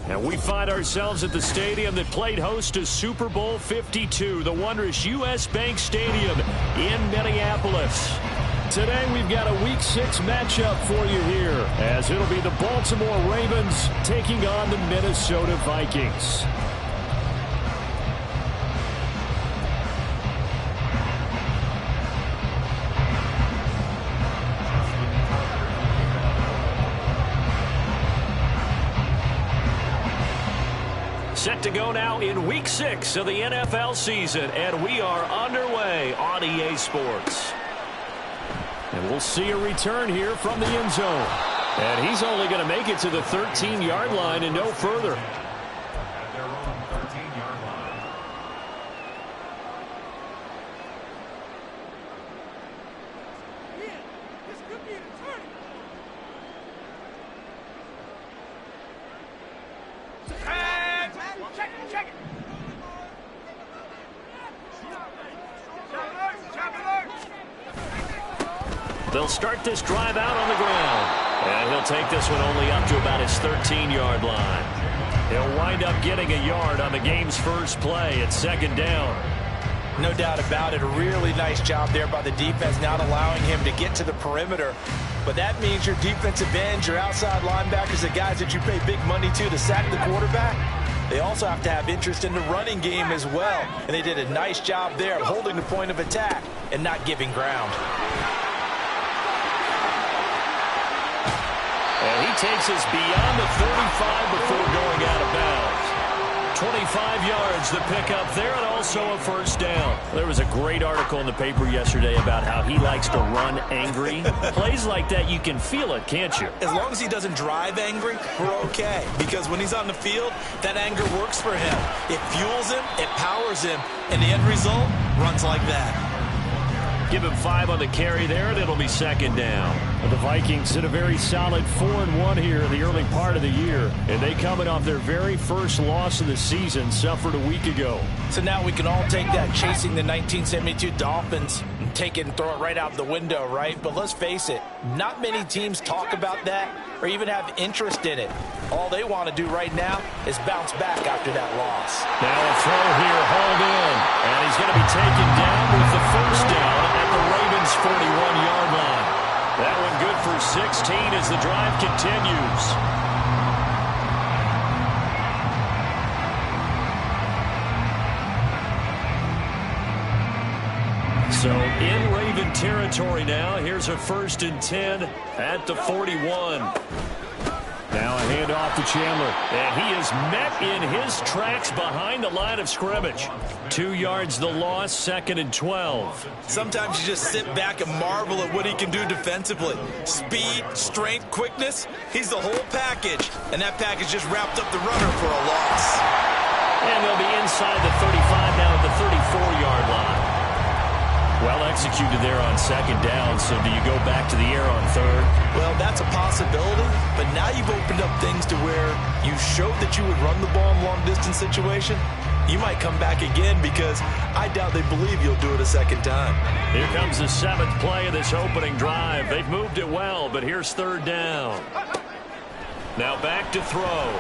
And we find ourselves at the stadium that played host to Super Bowl 52, the wondrous U.S. Bank Stadium in Minneapolis. Today we've got a Week 6 matchup for you here, as it'll be the Baltimore Ravens taking on the Minnesota Vikings. Set to go now in Week 6 of the NFL season, and we are underway on EA Sports. And we'll see a return here from the end zone. And he's only going to make it to the 13-yard line and no further. They'll start this drive out on the ground. And he'll take this one only up to about his 13-yard line. He'll wind up getting a yard on the game's first play at second down. No doubt about it. A really nice job there by the defense, not allowing him to get to the perimeter. But that means your defensive ends, your outside linebackers, the guys that you pay big money to sack the quarterback, they also have to have interest in the running game as well. And they did a nice job there of holding the point of attack and not giving ground. And he takes us beyond the 35 before going out of bounds. 25 yards the pickup there, and also a first down. There was a great article in the paper yesterday about how he likes to run angry. Plays like that, you can feel it, can't you? As long as he doesn't drive angry, we're okay. Because when he's on the field, that anger works for him. It fuels him, it powers him, and the end result runs like that. Give him 5 on the carry there, and it'll be second down. The Vikings hit a very solid 4-1 here in the early part of the year, and they coming off their very first loss of the season, suffered a week ago. So now we can all take that chasing the 1972 Dolphins and take it and throw it right out the window, right? But let's face it, not many teams talk about that or even have interest in it. All they want to do right now is bounce back after that loss. Now a throw here, hauled in, and he's going to be taken down with the first down at the Ravens' 41-yard line. That one good for 16 as the drive continues. So in Raven territory now, here's a 1st and 10 at the 41. Now a handoff to Chandler, and he is met in his tracks behind the line of scrimmage. 2 yards the loss, 2nd and 12. Sometimes you just sit back and marvel at what he can do defensively. Speed, strength, quickness, he's the whole package. And that package just wrapped up the runner for a loss. And they'll be inside the 35 now at the 34-yard line. Well executed there on second down, so do you go back to the air on third? Well, that's a possibility, but now you've opened up things to where you showed that you would run the ball in long-distance situation. You might come back again because I doubt they believe you'll do it a second time. Here comes the 7th play of this opening drive. They've moved it well, but here's third down. Now back to throw.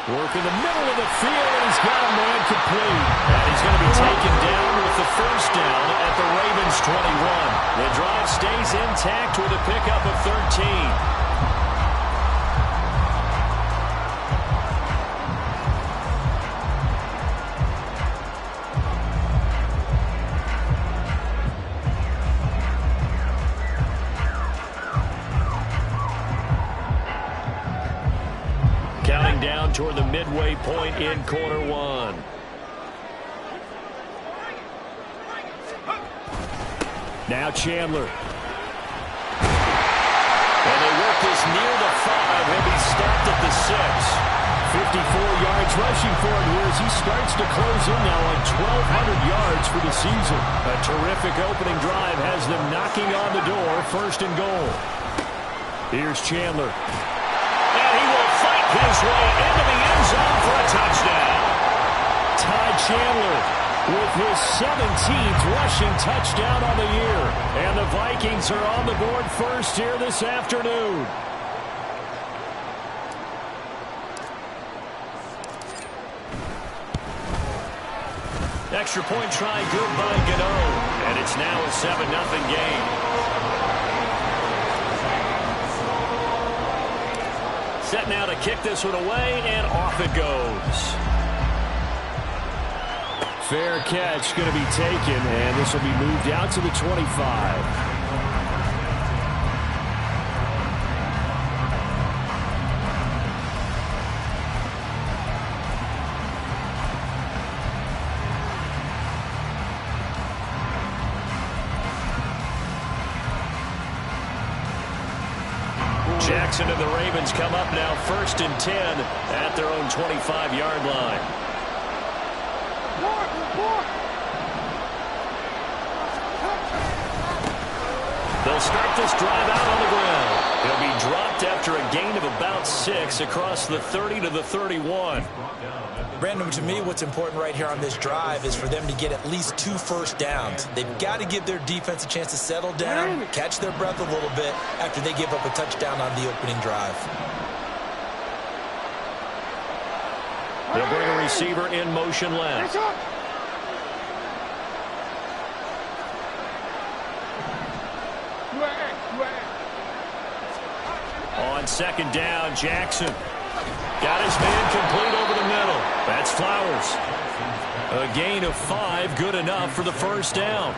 Work in the middle of the field, and he's got a man complete. And he's going to be taken down with the first down at the Ravens' 21. The drive stays intact with a pickup of 13. Counting down toward the midway point in quarter one. Now Chandler. And they work this near the 5. He'll be stopped at the 6. 54 yards rushing for it here as he starts to close in now on 1,200 yards for the season. A terrific opening drive has them knocking on the door, 1st and goal. Here's Chandler. And he will fight his way into the end zone for a touchdown. Ty Chandler with his 17th rushing touchdown on the year. And the Vikings are on the board first here this afternoon. Extra point try good by Gano. And it's now a 7-0 game. Set now to kick this one away, and off it goes. Fair catch going to be taken, and this will be moved out to the 25. Jackson and the Ravens come up now 1st and 10 at their own 25-yard line. They'll start this drive out on the ground. He'll be dropped after a gain of about 6 across the 30 to the 31. Brandon, to me, what's important right here on this drive is for them to get at least 2 first downs. They've got to give their defense a chance to settle down, catch their breath a little bit after they give up a touchdown on the opening drive. They'll bring a receiver in motion left. On 2nd down, Jackson got his man complete over the middle. That's Flowers. A gain of 5, good enough for the 1st down.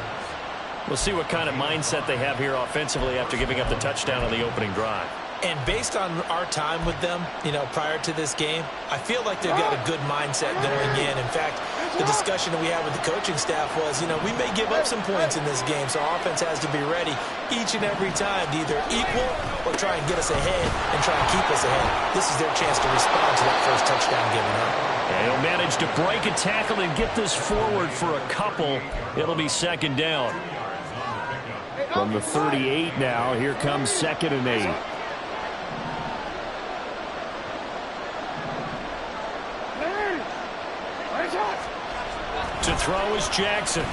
We'll see what kind of mindset they have here offensively after giving up the touchdown on the opening drive. And based on our time with them, prior to this game, I feel like they've got a good mindset going in. In fact, the discussion that we had with the coaching staff was, we may give up some points in this game, so offense has to be ready each and every time to either equal or try and get us ahead and try and keep us ahead. This is their chance to respond to that first touchdown given up. And he'll manage to break a tackle and get this forward for a couple. It'll be 2nd down. From the 38 now, here comes 2nd and 8. To throw is Jackson.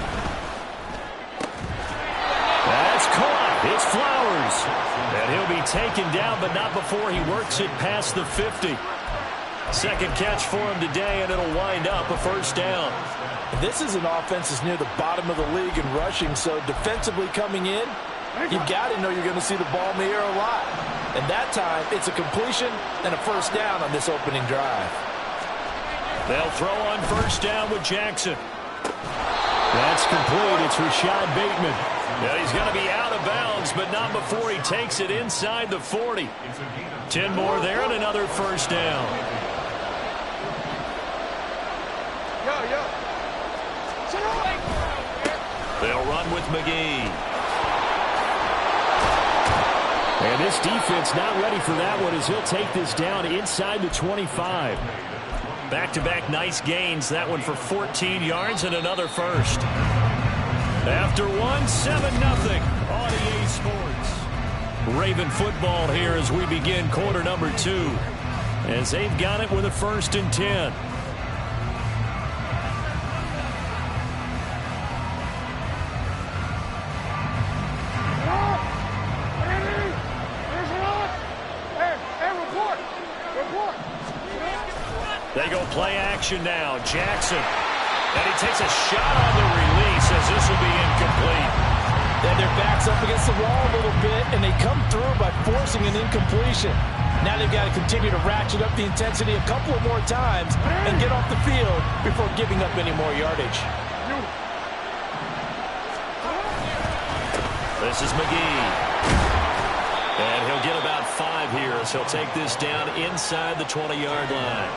That's caught. It's Flowers. And he'll be taken down, but not before he works it past the 50. 2nd catch for him today, and it'll wind up a 1st down. This is an offense that's near the bottom of the league in rushing, so defensively coming in, you've got to know you're going to see the ball in the air a lot. And that time, it's a completion and a 1st down on this opening drive. They'll throw on 1st down with Jackson. That's complete. It's Rashad Bateman. Yeah, he's going to be out of bounds, but not before he takes it inside the 40. 10 more there and another 1st down. They'll run with McGee. And this defense not ready for that one as he'll take this down inside the 25. Back-to-back nice gains. That one for 14 yards and another 1st. After 7-0 on EA Sports. Raven football here as we begin quarter number 2. As they've got it with a 1st and 10. They go play action now. Jackson. And he takes a shot on the release as this will be incomplete. Then their back's up against the wall a little bit, and they come through by forcing an incompletion. Now they've got to continue to ratchet up the intensity a couple of more times and get off the field before giving up any more yardage. This is McGee. And he'll get about 5 here as he'll take this down inside the 20-yard line.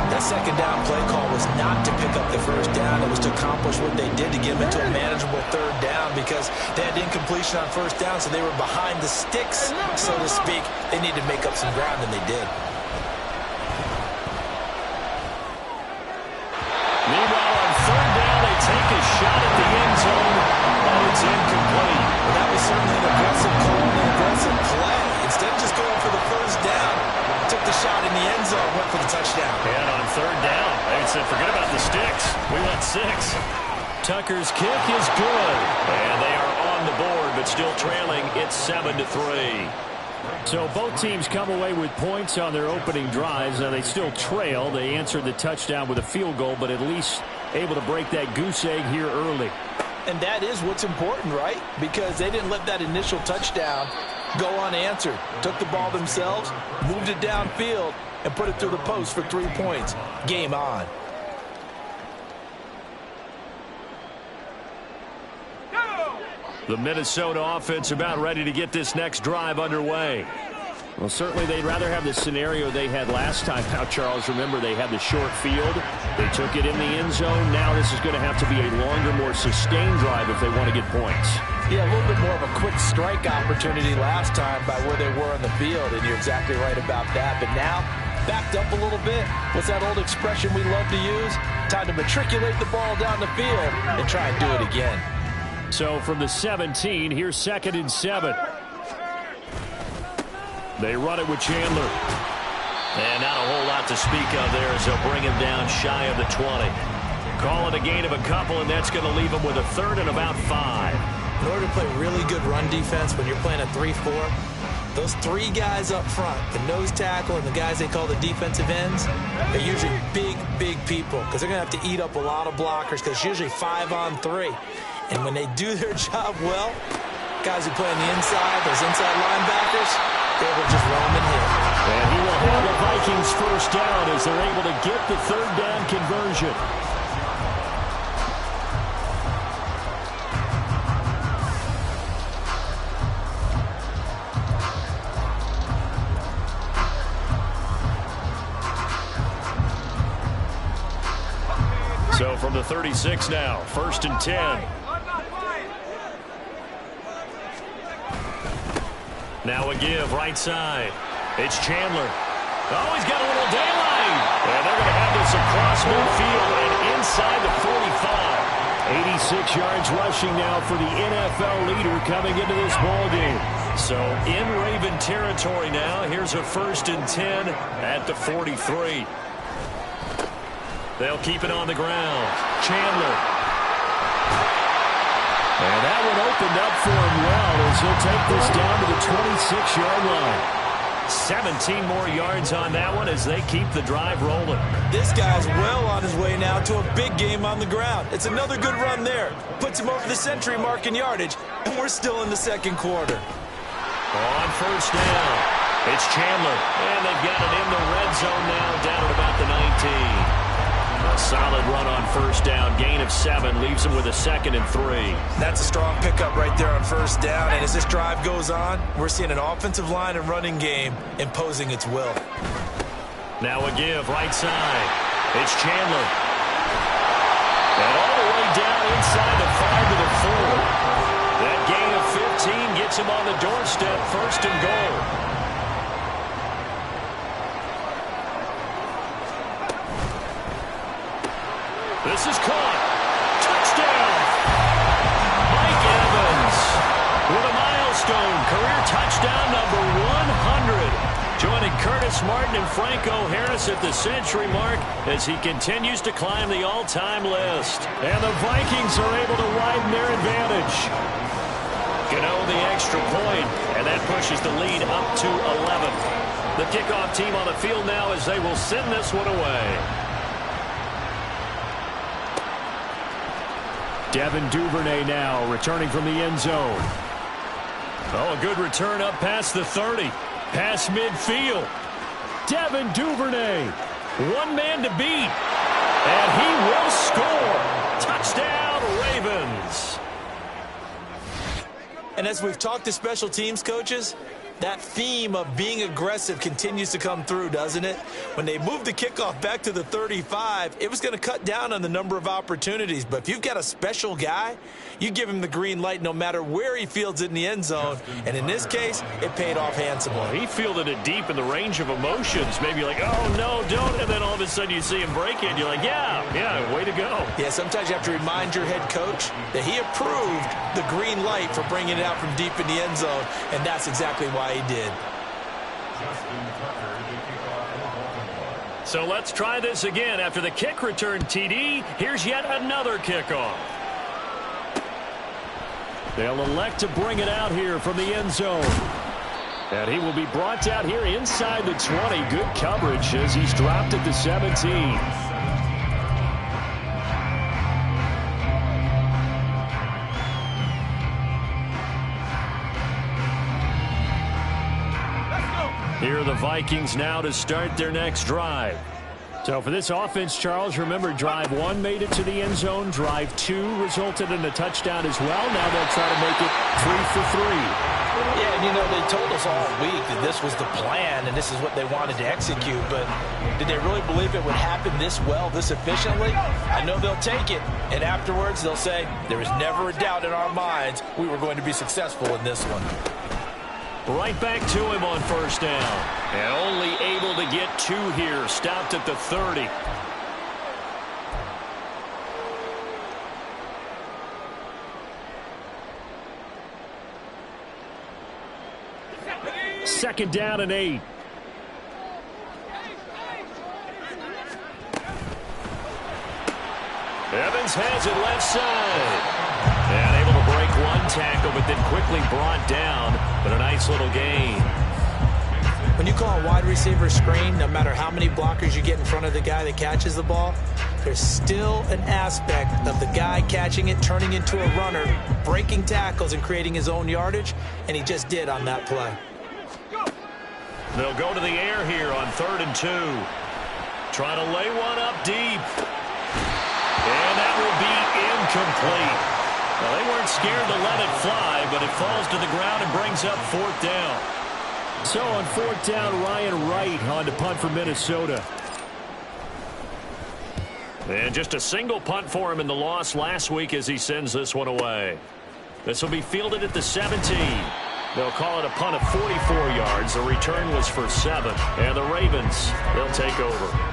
That 2nd down play call was not to pick up the 1st down. It was to accomplish what they did to get them into a manageable 3rd down because they had incompletion on 1st down, so they were behind the sticks, so to speak. They needed to make up some ground, and they did. certainly an aggressive call and an aggressive play. Instead of just going for the first down, took the shot in the end zone, went for the touchdown. And on third down, they said, forget about the sticks. We want 6. Tucker's kick is good. And they are on the board, but still trailing. It's 7-3. So both teams come away with points on their opening drives. Now they still trail. They answered the touchdown with a field goal, but at least able to break that goose egg here early. And that is what's important, right? Because they didn't let that initial touchdown go unanswered. Took the ball themselves, moved it downfield, and put it through the post for 3 points. Game on. The Minnesota offense about ready to get this next drive underway. Well, certainly they'd rather have the scenario they had last time out, Charles. Remember, they had the short field. They took it in the end zone. Now this is going to have to be a longer, more sustained drive if they want to get points. Yeah, a little bit more of a quick strike opportunity last time by where they were on the field, and you're exactly right about that. But now, backed up a little bit. What's that old expression we love to use? Time to matriculate the ball down the field and try and do it again. So from the 17, here's 2nd and 7. They run it with Chandler. And not a whole lot to speak of there as they'll bring him down shy of the 20. Call it a gain of a couple, and that's going to leave him with a 3rd and about 5. In order to play really good run defense when you're playing a 3-4, those 3 guys up front, the nose tackle and the guys they call the defensive ends, they're usually big, big people because they're going to have to eat up a lot of blockers because it's usually 5-on-3. And when they do their job well, guys who play on the inside, those inside linebackers, they will just roam and hit. And he will have the Vikings first down as they're able to get the 3rd down conversion. So from the 36 now, 1st and 10. Now a give, right side. It's Chandler. Oh, he's got a little daylight. And they're going to have this across midfield and inside the 45. 86 yards rushing now for the NFL leader coming into this ballgame. So in Raven territory now. Here's a 1st and 10 at the 43. They'll keep it on the ground. Chandler. And that one opened up for him well as he'll take this down to the 26-yard line. 17 more yards on that one as they keep the drive rolling. This guy's well on his way now to a big game on the ground. It's another good run there. Puts him over the century mark in yardage, and we're still in the 2nd quarter. On 1st down, it's Chandler. And they've got it in the red zone now, down at about the 19. A solid run on 1st down. Gain of 7 leaves him with a 2nd and 3. That's a strong pickup right there on 1st down. And as this drive goes on, we're seeing an offensive line and running game imposing its will. Now a give, right side. It's Chandler. And all the way down inside the 5 to the 4. That gain of 15 gets him on the doorstep, 1st and goal. This is caught. Touchdown. Mike Evans with a milestone. Career touchdown number 100. Joining Curtis Martin and Franco Harris at the century mark as he continues to climb the all-time list. And the Vikings are able to widen their advantage. Gano the extra point, and that pushes the lead up to 11. The kickoff team on the field now as they will send this one away. Devin Duvernay now returning from the end zone. Oh, a good return up past the 30. Past midfield. Devin Duvernay. One man to beat. And he will score. Touchdown, Ravens. And as we've talked to special teams coaches, that theme of being aggressive continues to come through, doesn't it? When they moved the kickoff back to the 35, it was going to cut down on the number of opportunities. But if you've got a special guy, you give him the green light no matter where he fields it in the end zone. And in this case, it paid off handsomely. Well, he fielded it deep in the range of emotions. Maybe like, oh, no, don't. And then all all of a sudden you see him break it, and you're like, yeah, way to go. Yeah, sometimes you have to remind your head coach that he approved the green light for bringing it out from deep in the end zone, and that's exactly why he did. So let's try this again. After the kick return TD, here's yet another kickoff. They'll elect to bring it out here from the end zone. And he will be brought out here inside the 20. Good coverage as he's dropped at the 17. Here are the Vikings now to start their next drive. So for this offense, Charles, remember, drive 1 made it to the end zone. Drive 2 resulted in a touchdown as well. Now they'll try to make it 3 for 3. Yeah, and you know, they told us all week that this was the plan and this is what they wanted to execute, but did they really believe it would happen this well, this efficiently? I know they'll take it, and afterwards they'll say, there was never a doubt in our minds we were going to be successful in this one. Right back to him on first down. And only able to get 2 here. Stopped at the 30. Second down and 8. Evans has it left side. And able to break 1 tackle, but then quickly brought down. But a nice little gain. When you call a wide receiver screen, no matter how many blockers you get in front of the guy that catches the ball, there's still an aspect of the guy catching it, turning into a runner, breaking tackles and creating his own yardage, and he just did on that play. They'll go to the air here on 3rd and 2. Try to lay one up deep. And that will be incomplete. Well, they weren't scared to let it fly, but it falls to the ground and brings up 4th down. So on 4th down, Ryan Wright on to punt for Minnesota. And just a single punt for him in the loss last week as he sends this one away. This will be fielded at the 17. They'll call it a punt of 44 yards. The return was for 7. And the Ravens, they'll take over.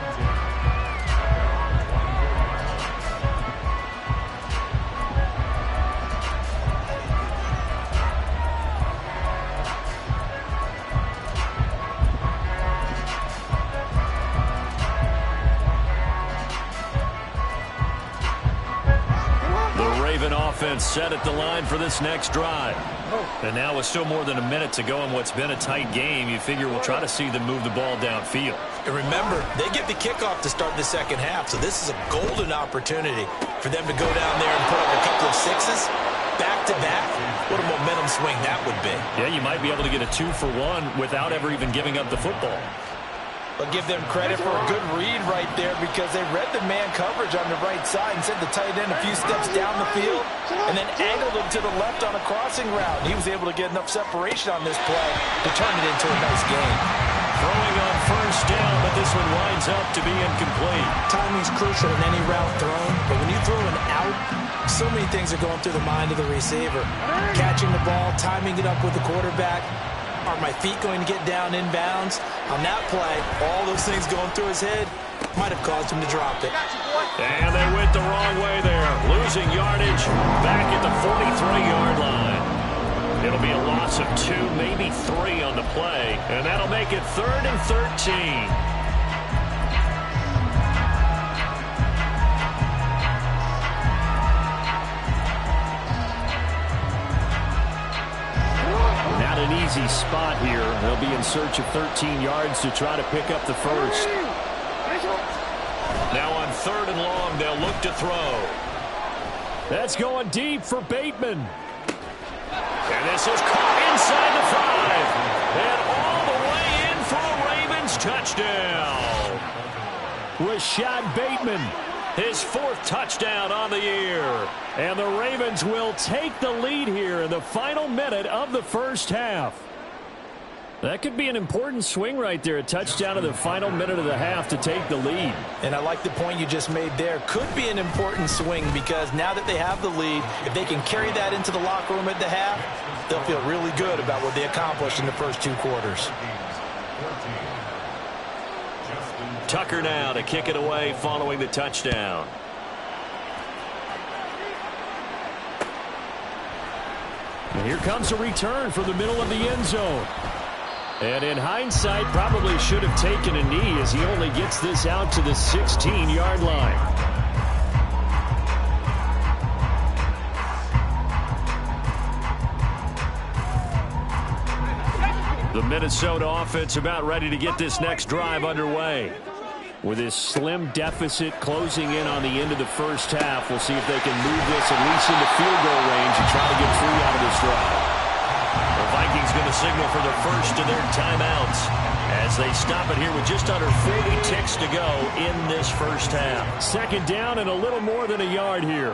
Offense set at the line for this next drive. And now with still more than a minute to go in what's been a tight game, you figure we'll try to see them move the ball downfield. And remember, they get the kickoff to start the second half, so this is a golden opportunity for them to go down there and put up a couple of 6s back-to-back. What a momentum swing that would be. Yeah, you might be able to get a 2 for 1 without ever even giving up the football. But give them credit for a good read right there because they read the man coverage on the right side and sent the tight end a few steps down the field and then angled him to the left on a crossing route. He was able to get enough separation on this play to turn it into a nice game. Throwing on first down, but this one winds up to be incomplete. Timing's crucial in any route thrown, but when you throw an out, so many things are going through the mind of the receiver. Catching the ball, timing it up with the quarterback. Are my feet going to get down inbounds? On that play, all those things going through his head might have caused him to drop it. And they went the wrong way there. Losing yardage back at the 43-yard line. It'll be a loss of 2, maybe 3 on the play. And that'll make it 3rd and 13. An easy spot here. They'll be in search of 13 yards to try to pick up the first. Now on 3rd and long, they'll look to throw. That's going deep for Bateman. And this is caught inside the 5. And all the way in for a Ravens touchdown. Rashad Bateman, his 4th touchdown on the year. And the Ravens will take the lead here in the final minute of the first half. That could be an important swing right there. A touchdown in the final minute of the half to take the lead. And I like the point you just made there. Could be an important swing because now that they have the lead, if they can carry that into the locker room at the half, they'll feel really good about what they accomplished in the first 2 quarters. Tucker now to kick it away following the touchdown. And here comes a return from the middle of the end zone. And in hindsight, probably should have taken a knee as he only gets this out to the 16-yard line. The Minnesota offense about ready to get this next drive underway. With this slim deficit closing in on the end of the first half, we'll see if they can move this at least into field goal range and try to get 3 out of this drive. The Vikings going to signal for the first of their timeouts as they stop it here with just under 40 ticks to go in this first half. Second down and a little more than a yard here.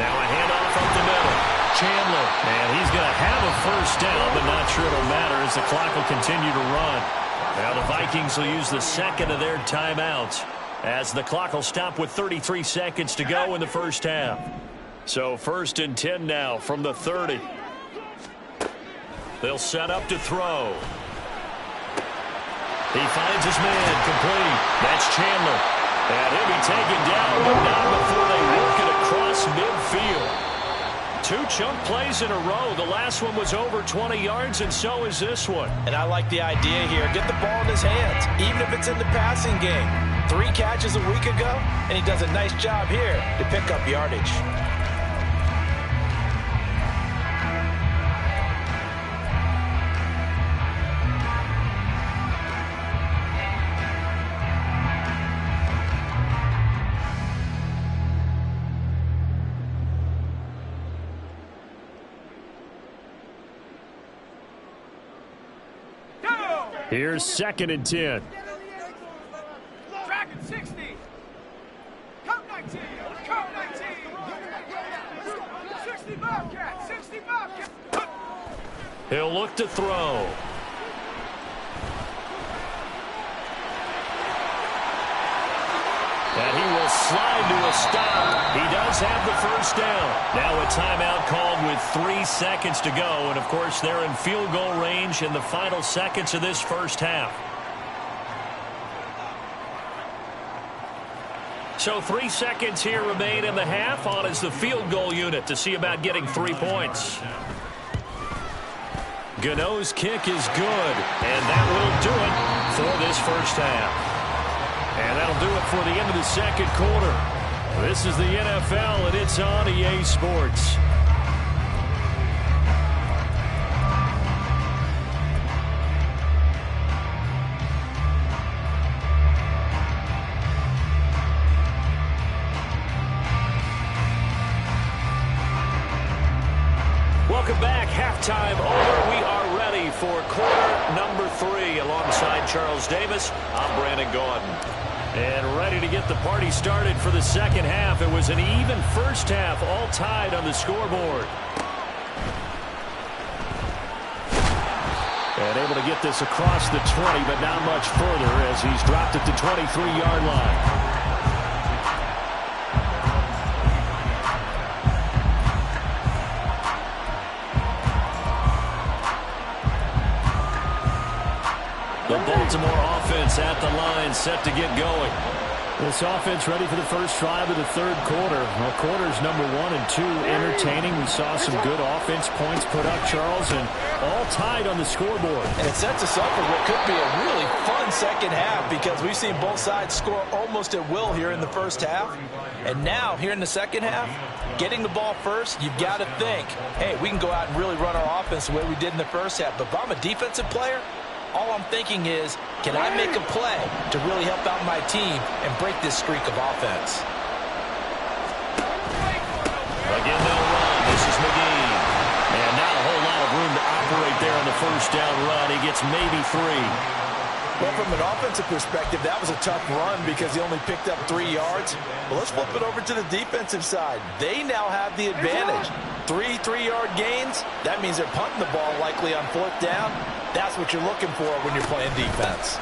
Now a handoff up the middle. Chandler, and he's going to have a first down, but not sure it'll matter as the clock will continue to run. Now the Vikings will use the second of their timeouts as the clock will stop with 33 seconds to go in the first half. So 1st and 10 now from the 30. They'll set up to throw. He finds his man complete. That's Chandler. And he'll be taken down, but not before they work it across midfield. 2 chunk plays in a row. The last one was over 20 yards, and so is this one. And I like the idea here. Get the ball in his hands, even if it's in the passing game. 3 catches a week ago, and he does a nice job here to pick up yardage. Here's 2nd and 10. Track at 60. Come 19. Come 19. 60 Bobcat. 60 Bobcat. He'll look to throw. And he will slide to a stop. He does have the first down. Now a timeout called with 3 seconds to go. And, of course, they're in field goal range in the final seconds of this first half. So 3 seconds here remain in the half. On is the field goal unit to see about getting 3 points. Gano's kick is good. And that will do it for this first half. And that'll do it for the end of the second quarter. This is the NFL, and it's on EA Sports. Welcome back. Halftime over. We are ready for quarter number 3 alongside Charles Davis. I'm Brandon Gordon. And ready to get the party started for the second half. It was an even first half, all tied on the scoreboard. And able to get this across the 20, but not much further as he's dropped at the 23-yard line. The Baltimore offense at the line, set to get going. This offense ready for the first drive of the third quarter. Well, quarters number 1 and 2 entertaining. We saw some good offense points put up, Charles, and all tied on the scoreboard. And it sets us up for what could be a really fun second half because we've seen both sides score almost at will here in the first half. And now, here in the second half, getting the ball first, you've got to think, hey, we can go out and really run our offense the way we did in the first half. But if I'm a defensive player, all I'm thinking is, can I make a play to really help out my team and break this streak of offense? Again, they'll run. This is McGee. And not a whole lot of room to operate there on the first down run. He gets maybe 3. Well, from an offensive perspective, that was a tough run because he only picked up 3 yards. Well, let's flip it over to the defensive side. They now have the advantage. 3 3-yard gains. That means they're punting the ball likely on 4th down. That's what you're looking for when you're playing defense.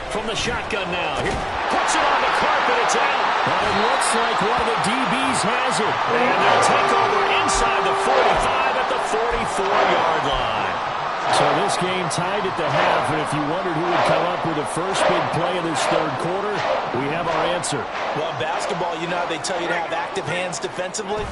From the shotgun now. He puts it on the carpet. It's out. Well, it looks like one of the DBs has it. And they'll take over inside the 45 at the 44-yard line. So this game tied at the half, and if you wondered who would come up with the first big play of this third quarter, we have our answer. Well, in basketball, you know how they tell you to have active hands defensively?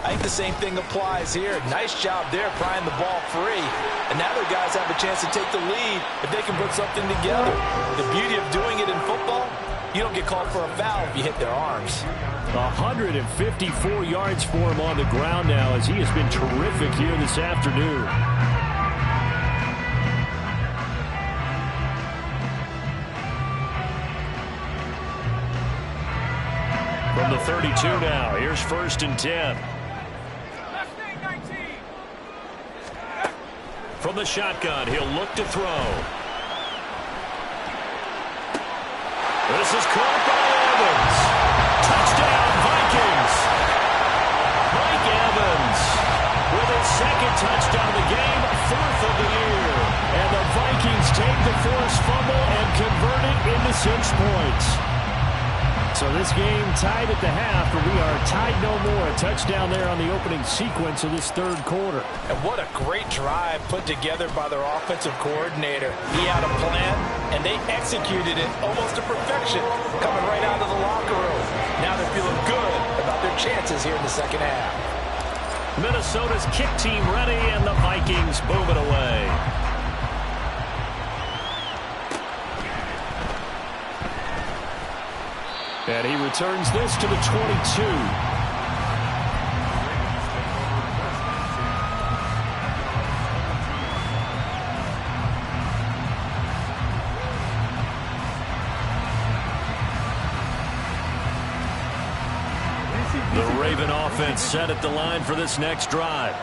I think the same thing applies here. Nice job there prying the ball free. And now their guys have a chance to take the lead if they can put something together. The beauty of doing it in football, you don't get called for a foul if you hit their arms. 154 yards for him on the ground now as he has been terrific here this afternoon. From the 32 now, here's 1st and 10. From the shotgun, he'll look to throw. This is caught by Evans. Touchdown, Vikings. Mike Evans with his 2nd touchdown of the game, 4th of the year. And the Vikings take the forced fumble and convert it into 6 points. So this game tied at the half, and we are tied no more. A touchdown there on the opening sequence of this third quarter. And what a great drive put together by their offensive coordinator. He had a plan, and they executed it almost to perfection, coming right out of the locker room. Now they're feeling good about their chances here in the second half. Minnesota's kick team ready, and the Vikings move it away. And he returns this to the 22. The Raven offense set at the line for this next drive.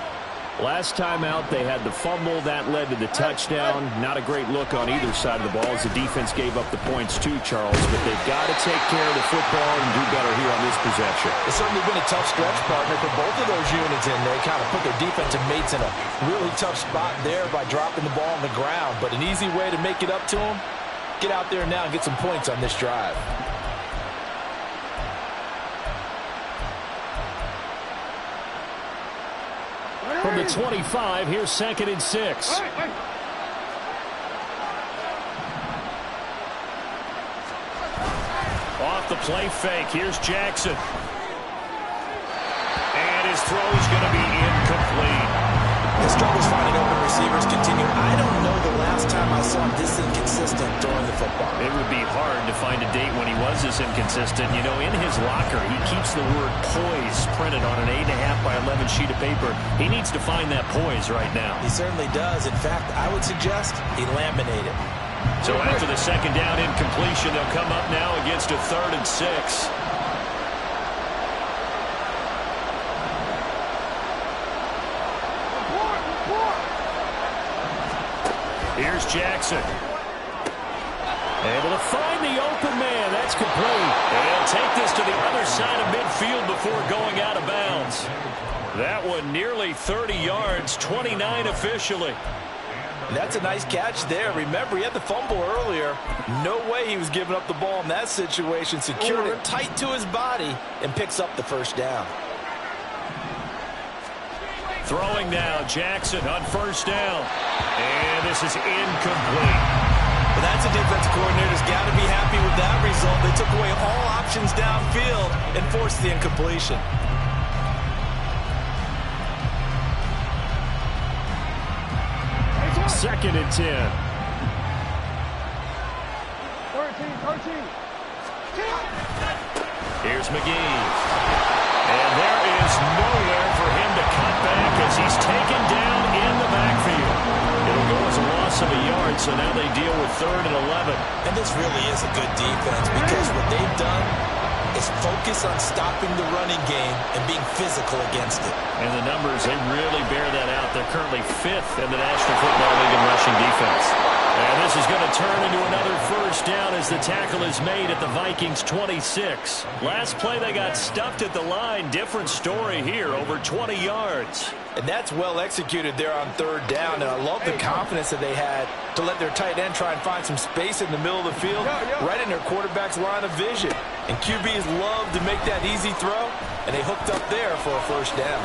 Last time out, they had the fumble. That led to the touchdown. Not a great look on either side of the ball as the defense gave up the points too, Charles. But they've got to take care of the football and do better here on this possession. It's certainly been a tough stretch, partner, for both of those units in. They kind of put their defensive mates in a really tough spot there by dropping the ball on the ground. But an easy way to make it up to them, get out there now and get some points on this drive. From the 25, here's 2nd and 6. Off the play fake, here's Jackson. And his throw is going to be incomplete. The struggles finding open receivers continue. I don't know the last time I saw him this inconsistent throwing the football. It would be hard to find a date when he was this inconsistent. You know, in his locker, he keeps the word poise printed on an 8.5 by 11 sheet of paper. He needs to find that poise right now. He certainly does. In fact, I would suggest he laminate it. So after the 2nd down incompletion, they'll come up now against a 3rd and 6. Here's Jackson. Able to find the open man. That's complete. And he'll take this to the other side of midfield before going out of bounds. That one nearly 30 yards, 29 officially. That's a nice catch there. Remember, he had the fumble earlier. No way he was giving up the ball in that situation. Secured it tight to his body and picks up the 1st down. Throwing now, Jackson on 1st down. And this is incomplete. Well, that's a defensive coordinator's got to be happy with that result. They took away all options downfield and forced the incompletion. Second and 10. 13. Here's McGee. And there is nowhere for him to cut back as he's taken down in the backfield. It'll go as a loss of a yard, so now they deal with 3rd and 11. And this really is a good defense because what they've done is focus on stopping the running game and being physical against it. And the numbers, they really bear that out. They're currently 5th in the National Football League in rushing defense. And this is going to turn into another 1st down as the tackle is made at the Vikings 26. Last play they got stuffed at the line. Different story here, over 20 yards. And that's well executed there on 3rd down. And I love the confidence that they had to let their tight end try and find some space in the middle of the field, right in their quarterback's line of vision. And QBs love to make that easy throw, and they hooked up there for a 1st down.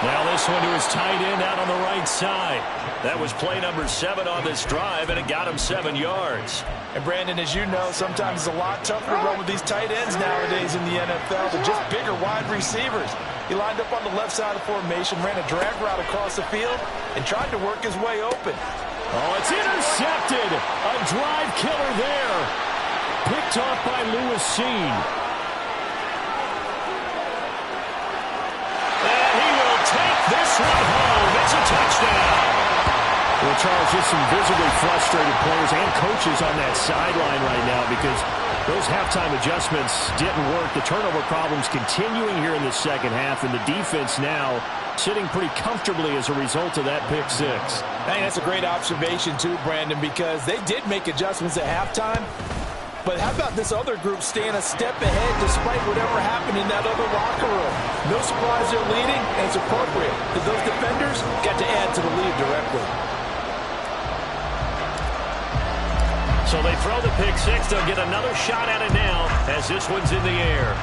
Now this one to his tight end out on the right side. That was play number 7 on this drive, and it got him 7 yards. And Brandon, as you know, sometimes it's a lot tougher to run with these tight ends nowadays in the NFL than just bigger wide receivers. He lined up on the left side of the formation, ran a drag route across the field, and tried to work his way open. Oh, it's intercepted. A drive killer there. Picked off by Lewis Seen. And he will take this one home. It's a touchdown. Well, Charles, just some visibly frustrated players and coaches on that sideline right now because those halftime adjustments didn't work. The turnover problems continuing here in the second half, and the defense now sitting pretty comfortably as a result of that pick 6. I think that's a great observation too, Brandon, because they did make adjustments at halftime. But how about this other group staying a step ahead despite whatever happened in that other locker room? No surprise they're leading, and it's appropriate that those defenders got to add to the lead directly. So they throw the pick 6. They'll get another shot at it now as this one's in the air.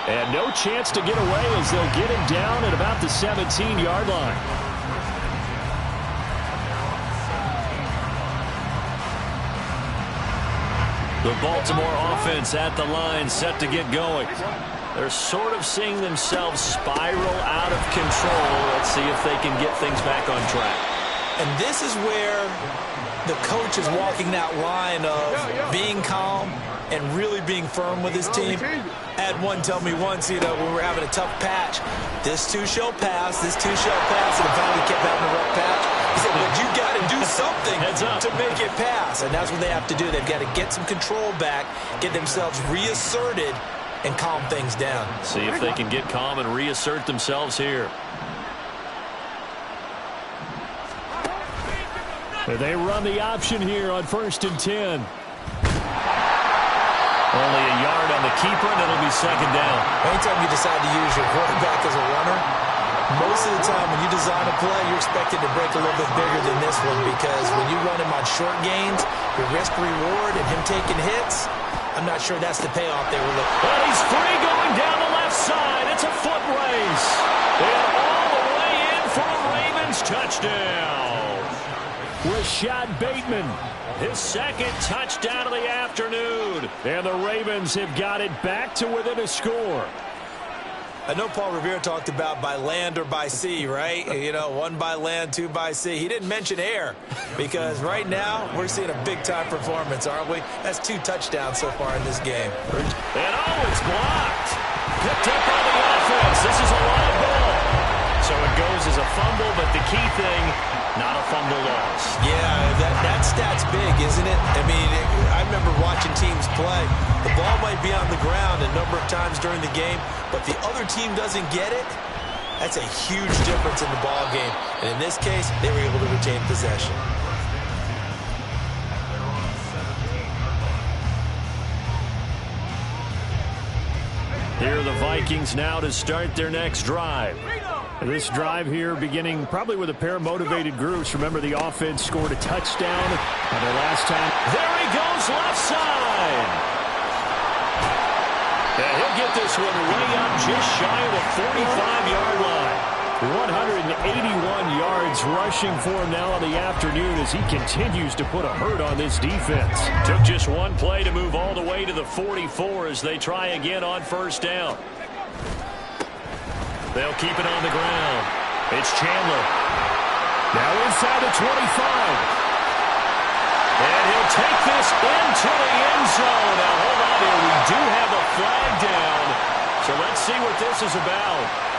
And no chance to get away as they'll get him down at about the 17-yard line. The Baltimore offense at the line, set to get going. They're sort of seeing themselves spiral out of control. Let's see if they can get things back on track. And this is where the coach is walking that line of being calm and really being firm with his team. I had one tell me once, when we were having a tough patch, this too shall pass, and finally kept having a rough patch. He said, but you got to do something to make it pass. And that's what they have to do. They've got to get some control back, get themselves reasserted, and calm things down. See if they can get calm and reassert themselves here. They run the option here on 1st and 10. Only a yard on the keeper, and it'll be 2nd down. Anytime you decide to use your quarterback as a runner, most of the time when you design a play, you're expected to break a little bit bigger than this one because when you run him on short gains, your risk-reward and him taking hits, I'm not sure that's the payoff they were looking for. But he's free going down the left side. It's a foot race. And all the way in for a Ravens touchdown. Rashad Bateman, his 2nd touchdown of the afternoon. And the Ravens have got it back to within a score. I know Paul Revere talked about by land or by sea, right? 1 by land, 2 by sea. He didn't mention air because right now we're seeing a big-time performance, aren't we? That's 2 touchdowns so far in this game. And it's blocked. Picked up by the offense. This is a live ball. So it goes as a fumble, but the key thing, not a fumble loss. Yeah, that stat's big, isn't it? I mean, I remember watching teams play. The ball might be on the ground a number of times during the game, but the other team doesn't get it. That's a huge difference in the ball game. And in this case, they were able to retain possession. Here are the Vikings now to start their next drive. This drive here beginning probably with a pair of motivated groups. Remember, the offense scored a touchdown on their last time. There he goes, left side. And he'll get this one way up just shy of the 45-yard line. 181 yards rushing for him now on the afternoon as he continues to put a hurt on this defense. Took just one play to move all the way to the 44 as they try again on 1st down. They'll keep it on the ground. It's Chandler. Now inside the 25. And he'll take this into the end zone. Now hold on here. We do have a flag down. So let's see what this is about.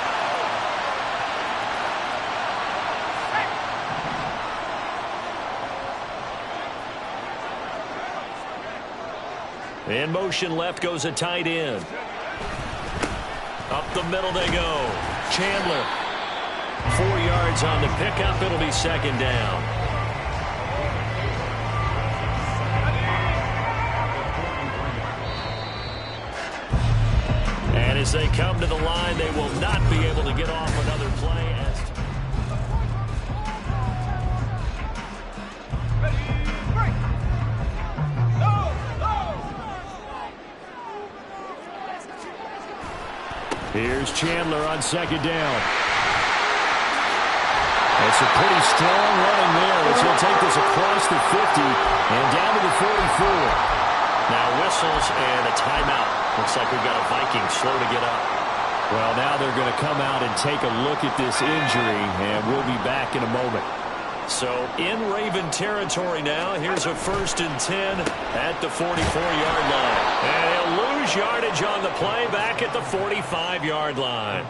In motion left goes a tight end. Up the middle they go. Chandler. 4 yards on the pickup. It'll be 2nd down. And as they come to the line, they will not be able to get off another play. Here's Chandler on second down. It's a pretty strong running there as he'll take this across the 50 and down to the 44. Now whistles and a timeout. Looks like we've got a Viking slow to get up. Well, now they're going to come out and take a look at this injury, and we'll be back in a moment. So in Raven territory now. Here's a 1st and 10 at the 44-yard line. And he'll lose yardage on the play back at the 45-yard line.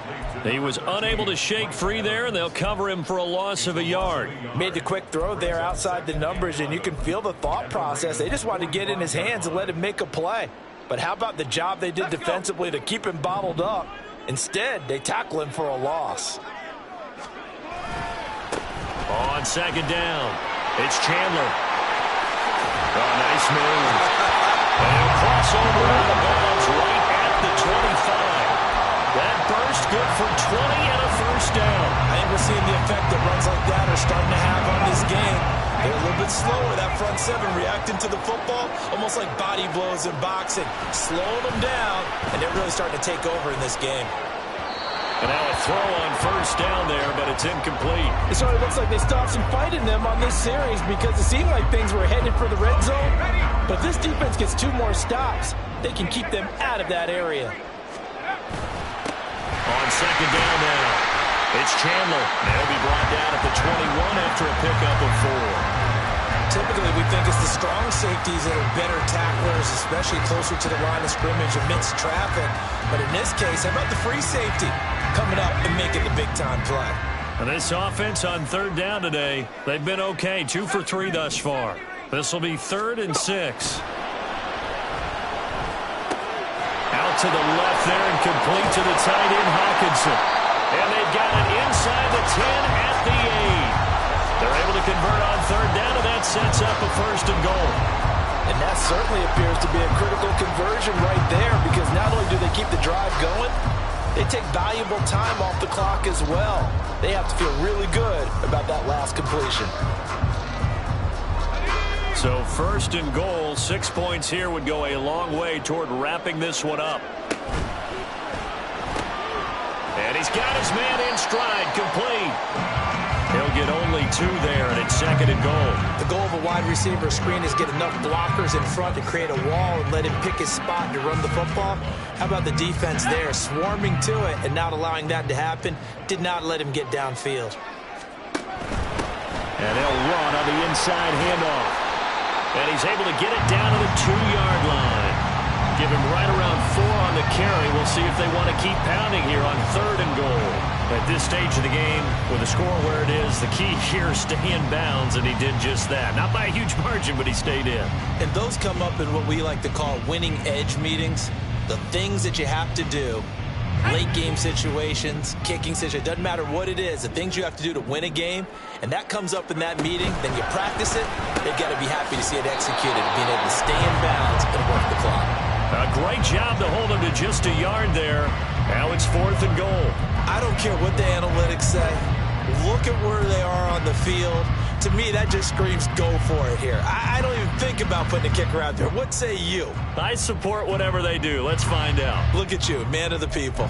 He was unable to shake free there, and they'll cover him for a loss of a yard. Made the quick throw there outside the numbers, and you can feel the thought process. They just wanted to get in his hands and let him make a play. But how about the job they did defensively to keep him bottled up? Instead, they tackle him for a loss. On second down, it's Chandler. Oh, nice move. And he'll cross over out of bounds right at the 25. That burst good for 20 and a 1st down. I think we're seeing the effect that runs like that are starting to have on this game. They're a little bit slower, that front seven reacting to the football, almost like body blows in boxing, slowing them down, and they're really starting to take over in this game. And now a throw on 1st down there, but it's incomplete. It sort of looks like they stopped some fighting them on this series because it seemed like things were headed for the red zone. But if this defense gets 2 more stops, they can keep them out of that area. On second down now, it's Chandler. They'll be brought down at the 21 after a pickup of 4. Typically, we think it's the strong safeties that are better tacklers, especially closer to the line of scrimmage amidst traffic. But in this case, how about the free safety coming up and making the big-time play? And this offense on 3rd down today, they've been okay, 2 for 3 thus far. This will be 3rd and 6. Out to the left there and complete to the tight end, Hawkinson. And they've got it inside the 10 at the 8. They're able to convert on 3rd down, and that sets up a 1st and goal. And that certainly appears to be a critical conversion right there, because not only do they keep the drive going, they take valuable time off the clock as well. They have to feel really good about that last completion. So 1st and goal, 6 points here would go a long way toward wrapping this one up. And he's got his man in stride, complete. He'll get only 2 there, and it's 2nd and goal. The goal of a wide receiver screen is get enough blockers in front to create a wall and let him pick his spot to run the football. How about the defense there, swarming to it and not allowing that to happen? Did not let him get downfield. And they'll run on the inside handoff. And he's able to get it down to the 2-yard line. Give him right around 4 on the carry. We'll see if they want to keep pounding here on 3rd and goal. At this stage of the game, with the score where it is, the key here is stay in bounds, and he did just that. Not by a huge margin, but he stayed in. And those come up in what we like to call winning edge meetings. The things that you have to do, late game situations, kicking situations, doesn't matter what it is, the things you have to do to win a game, and that comes up in that meeting, then you practice it, they've got to be happy to see it executed, being able to stay in bounds and work the clock. A great job to hold him to just a yard there. Now it's 4th and goal. I don't care what the analytics say. Look at where they are on the field. To me, that just screams go for it here. I don't even think about putting a kicker out there. What say you? I support whatever they do. Let's find out. Look at you, man of the people.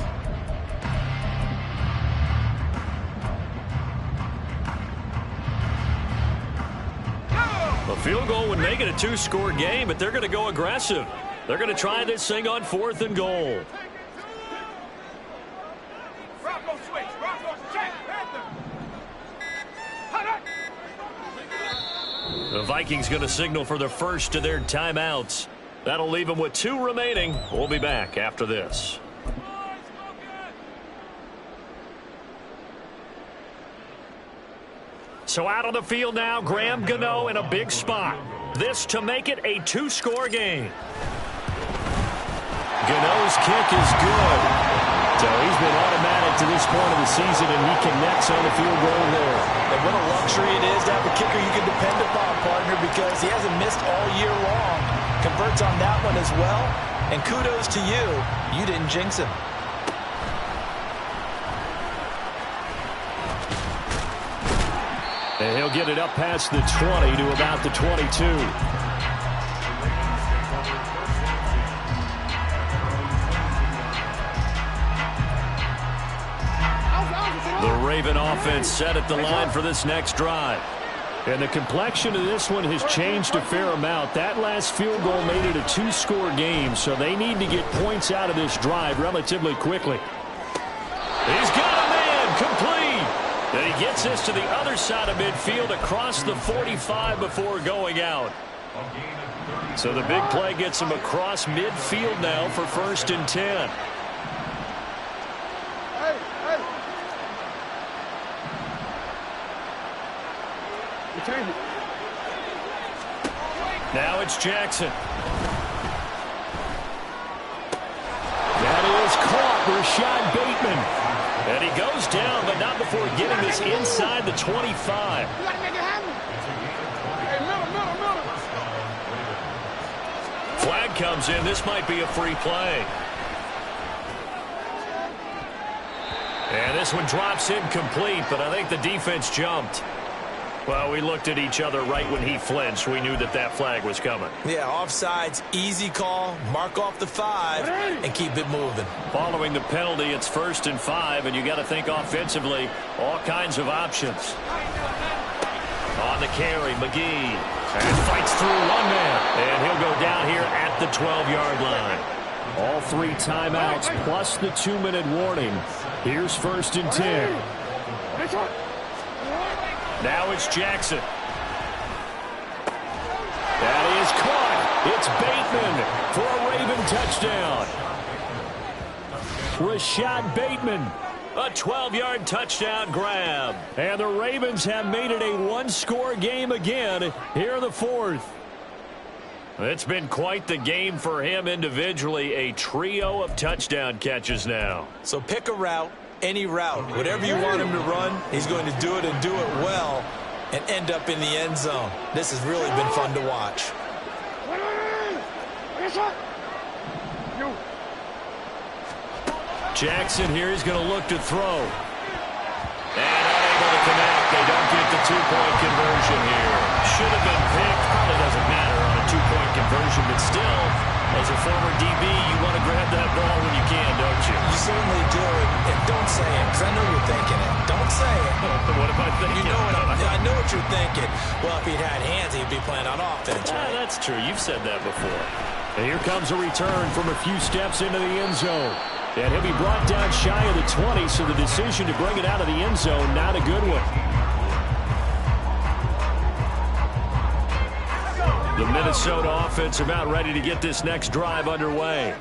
A field goal would make it a 2-score game, but they're going to go aggressive. They're going to try this thing on 4th and goal. Bronco switch. Bronco check. Panther. The Vikings going to signal for the first of their timeouts. That'll leave them with 2 remaining. We'll be back after this. So out on the field now, Graham Gano in a big spot. This to make it a 2-score game. Gano's kick is good. So he's been automatic to this point of the season, and he connects on the field goal there. And what a luxury it is to have a kicker you can depend upon, partner, because he hasn't missed all year long. Converts on that one as well. And kudos to you. You didn't jinx him. And he'll get it up past the 20 to about the 22. The Raven offense set at the line for this next drive. And the complexion of this one has changed a fair amount. That last field goal made it a 2-score game, so they need to get points out of this drive relatively quickly. He's got a man complete. And he gets this to the other side of midfield across the 45 before going out. So the big play gets him across midfield now for 1st and 10. Now it's Jackson. That is caught. Rashad Bateman. And he goes down, but not before getting this inside the 25. Flag comes in. This might be a free play. And this one drops incomplete, but I think the defense jumped. Well, we looked at each other right when he flinched. We knew that that flag was coming. Yeah, offsides, easy call. Mark off the 5 and keep it moving. Following the penalty, it's 1st and 5, and you got to think offensively, all kinds of options. On the carry, McGee. And fights through one man. And he'll go down here at the 12-yard line. All 3 timeouts plus the 2-minute warning. Here's 1st and 10. Now it's Jackson. That is caught. It's Bateman for a Raven touchdown. Rashad Bateman, a 12-yard touchdown grab. And the Ravens have made it a 1-score game again here in the 4th. It's been quite the game for him individually. A trio of touchdown catches now. So pick a route. Any route, whatever you want him to run, he's going to do it and do it well and end up in the end zone. This has really been fun to watch. Jackson here is going to look to throw. And unable to connect. They don't get the 2-point conversion here. Should have been picked. Probably doesn't matter on a 2-point conversion, but still, as a former DB, you want to grab that ball when you can, don't you? You certainly do. And don't say it, because I know you're thinking it. Don't say it. What am I thinking? You know I know what you're thinking. Well, if he'd had hands, he'd be playing on offense, right? That's true. You've said that before. And here comes a return from a few steps into the end zone. And he'll be brought down shy of the 20, so the decision to bring it out of the end zone, not a good one. The Minnesota offense about ready to get this next drive underway.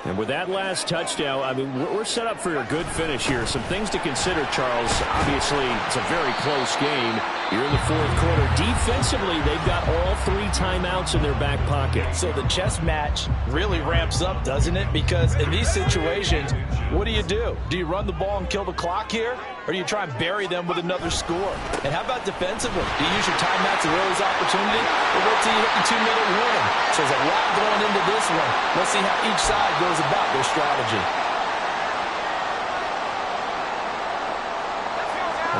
And with that last touchdown, I mean, we're set up for a good finish here. Some things to consider, Charles. Obviously, it's a very close game. You're in the 4th quarter. Defensively, they've got all 3 timeouts in their back pocket. So the chess match really ramps up, doesn't it? Because in these situations, what do? Do you run the ball and kill the clock here? Or do you try and bury them with another score? And how about defensively? Do you use your timeouts at early's opportunity? Or wait till you hit the 2-minute warning? So there's a lot going into this one. Let's see how each side goes about their strategy.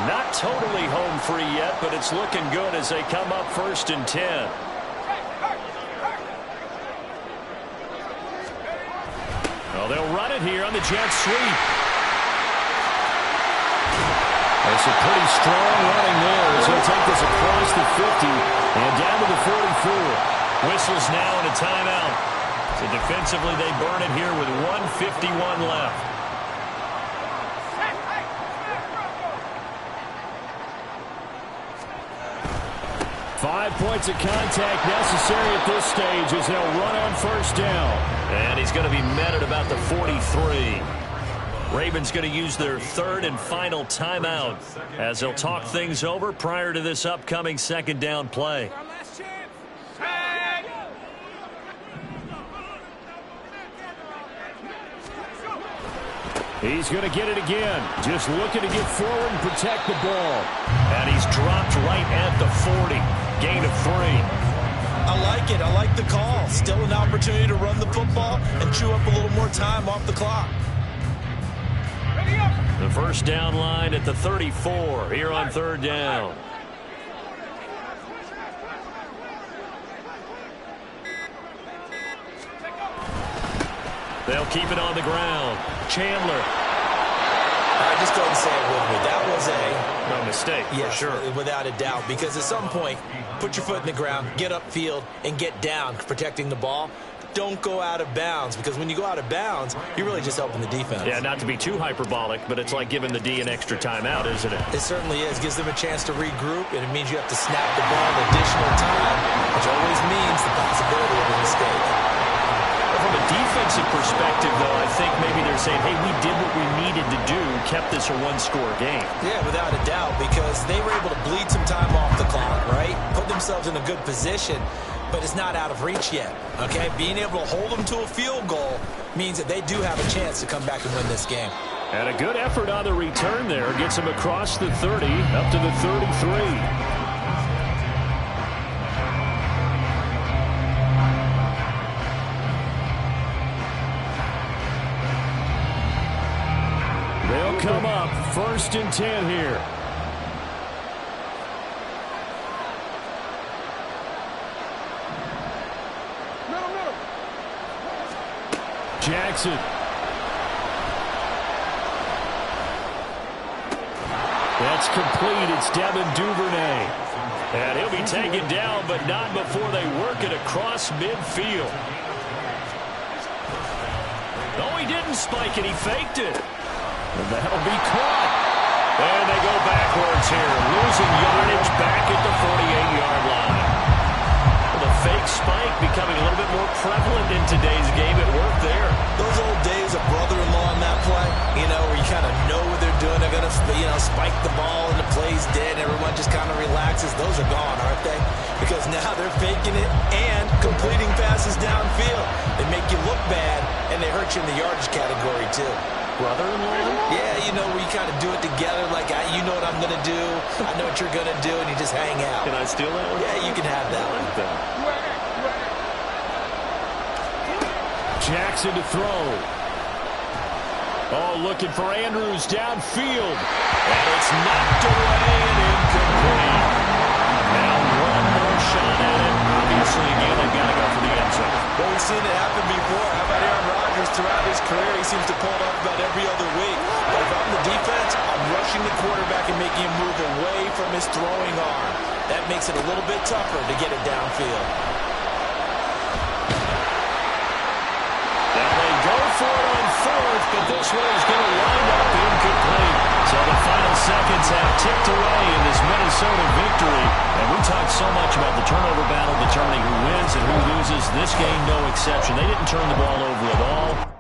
Not totally home free yet, but it's looking good as they come up 1st and 10. Well, they'll run it here on the jet sweep. That's a pretty strong running there as he'll take this across the 50 and down to the 44. Whistles now and a timeout. So defensively they burn it here with 1:51 left. Five points of contact necessary at this stage as they'll run on 1st down. And he's going to be met at about the 43. Ravens going to use their 3rd and final timeout as they'll talk things over prior to this upcoming 2nd down play. He's going to get it again. Just looking to get forward and protect the ball. And he's dropped right at the 40. Gain of 3. I like it. I like the call. Still an opportunity to run the football and chew up a little more time off the clock. The 1st down line at the 34 here on 3rd down. They'll keep it on the ground. Chandler. All right, just go ahead and say it with me. That was No mistake, yes, for sure. without a doubt, because at some point, put your foot in the ground, get upfield, and get down, protecting the ball. Don't go out of bounds, because when you go out of bounds, you're really just helping the defense. Yeah, not to be too hyperbolic, but it's like giving the D an extra timeout, isn't it? It certainly is. Gives them a chance to regroup, and it means you have to snap the ball additional time, which always means the possibility of a mistake. From a defensive perspective, though, I think maybe they're saying, hey, we did what we needed to do, kept this a one-score game. Yeah, without a doubt, because they were able to bleed some time off the clock, right? Put themselves in a good position, but it's not out of reach yet, okay? Being able to hold them to a field goal means that they do have a chance to come back and win this game. And a good effort on the return there. Gets them across the 30, up to the 33. They'll come up 1st and 10 here. Jackson. That's complete. It's Devin Duvernay. And he'll be taken down, but not before they work it across midfield. No, he didn't spike it. He faked it. And that'll be caught. And they go backwards here, losing yardage back at the 48-yard line. Well, the fake spike becoming a little bit more prevalent in today's game. It worked there. Those old days of brother-in-law in that play, you know, where you kind of know what they're doing. They're going to, you know, spike the ball and the play's dead. Everyone just kind of relaxes. Those are gone, aren't they? Because now they're faking it and completing passes downfield. They make you look bad, and they hurt you in the yardage category, too. Brother-in-law? Yeah, you know, where you kind of do it together, like, you know what I'm going to do, I know what you're going to do, and you just hang out. Can I steal that one? Yeah, you can have that one. Jackson to throw. Oh, looking for Andrews downfield. And it's knocked away and incomplete. Now one more shot at it. Obviously, again, they've got to go for the end zone. Well, we've seen it happen before. How about Aaron Rodgers throughout his career? He seems to pull it off about every other week. But if I'm the defense, I'm rushing the quarterback and making him move away from his throwing arm. That makes it a little bit tougher to get it downfield. Now they go for it on 4th, but this one is going to wind up incomplete. So the final seconds have ticked away in this Minnesota victory. And we talked so much about the turnover battle determining who wins and who loses. This game, no exception. They didn't turn the ball over at all.